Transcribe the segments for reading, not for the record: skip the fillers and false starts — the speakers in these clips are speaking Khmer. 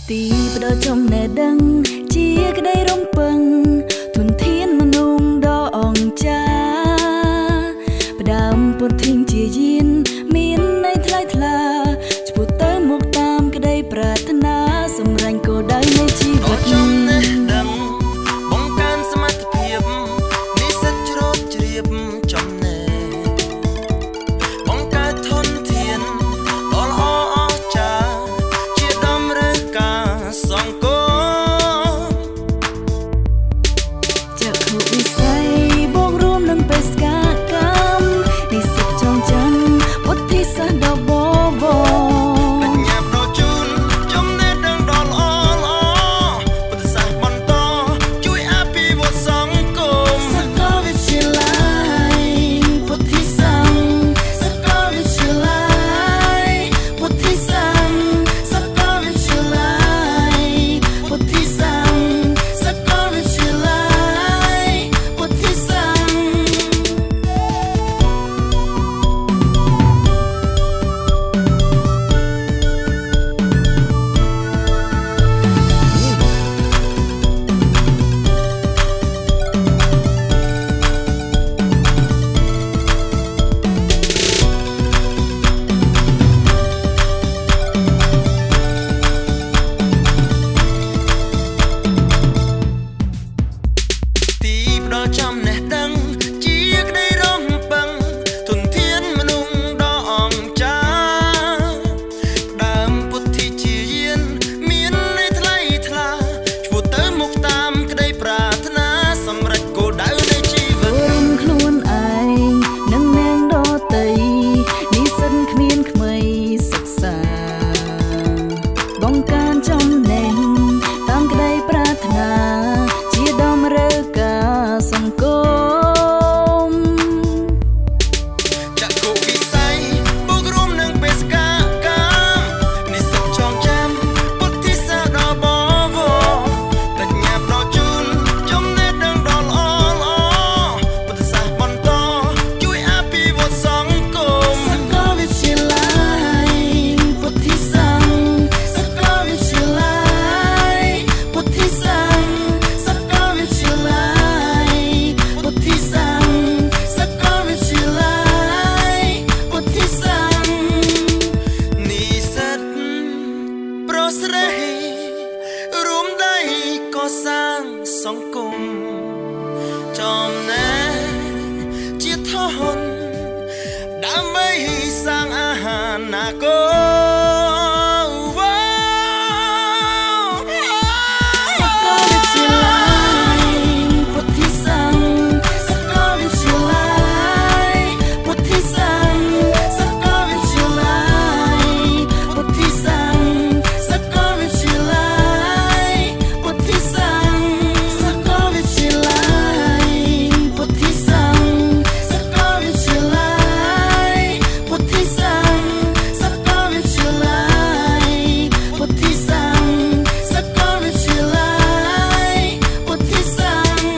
ទីបដោចំណែដឹងជាក្តីរំពឹងធនធានមនុស្សដ៏អង្ចាផ្ដើមពុតធីងជាយានមានន័យថ្លៃថ្លាឆ្ពោះទៅមុខតាមក្តីប្រាថ្នាសម្រេចគោលដៅនៃជីវិតចំណែដឹងបង្កើនសមត្ថភាពនិស្សិតជ្រោតជ្រាបចំណេះបង្កើតធនធានដ៏ល្អអស្ចារ្យជាតម្រូវការសង្គមចក្ខុវិស័យបូករួមនឹងបេសកកម្មនិស្សិតចងចាំពុទ្ធិសាស្ត្រដ៏បវរបញ្ញាដ៏ជូនចំណេះដឹងដ៏ល្អពុទ្ធសាសនាបន្តជួយអភិវឌ្ឍសង្គមសាកលវិទ្យាល័យពុទ្ធិសាស្ត្រសាកលវិទ្យាល័យពុទ្ធិសាស្ត្រសាកលវិទ្យាល័យពុទ្ធិសាស្ត្រសាកលវិទ្យាល័យពុទ្ធិសាស្ត្រទីផ្ដល់ចំណេះដឹងជាក្តីរំពឹងធនធានមនុស្សដ៏អង្ចាផ្ដើមពុទ្ធិជាយានមានន័យថ្លៃថ្លាឆ្ពោះទៅមុខតាមក្តីប្រាថ្នាសម្រេចគោលដៅនៃជីវិតរួមខ្លួនឯងនិងនាងដតីនិស្សិតគ្មានក្មេងសិក្សាបង្កើនចំណេះតាមក្តីប្រាថ្នាជាតម្រូវការសង្គមចក្ខុវិស័យបូករួមនឹងបេសកកម្មនិស្សិតចងចាំពុទ្ធិសាស្ត្រដ៏បវរបញ្ញាផ្ដល់ជូនចំណេះដឹងដ៏ល្អពុទ្ធសាសនាបន្តជួយអភិវឌ្ឍសង្គមសាកលវិទ្យាល័យពុទ្ធិសាស្ត្រសាកលវិទ្យាល័យពុទ្ធិសាស្ត្រសាកលវិទ្យាល័យពុទ្ធិសាស្ត្រសាកលវិទ្យាល័យពុទ្ធិសាស្ត្រនិស្សិតប្រុសស្រីរួមដៃកសាងសង្គមចំណែកជាធនដើម្បីសាងអនាគតសាកលវិទ្យាល័យពុទ្ធិសាស្ត្រសាកលវិទ្យាល័យពុទ្ធិសាស្ត្រសាកលវិទ្យាល័យពុទ្ធិសាស្ត្រសាកលវិទ្យាល័យពុទ្ធិសាស្ត្រសាកលវិទ្យាល័យពុទ្ធិសាស្ត្រសាកលវិទ្យាល័យពុទ្ធិសាស្ត្រសាកលវិទ្យាល័យពុទ្ធិសាស្ត្រសាកលវិទ្យាល័យពុទ្ធិសាស្ត្រ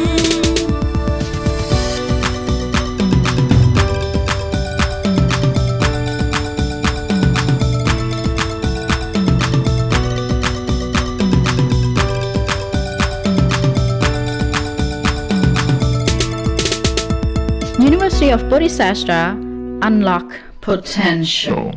University of Bodhisastra, unlock potential.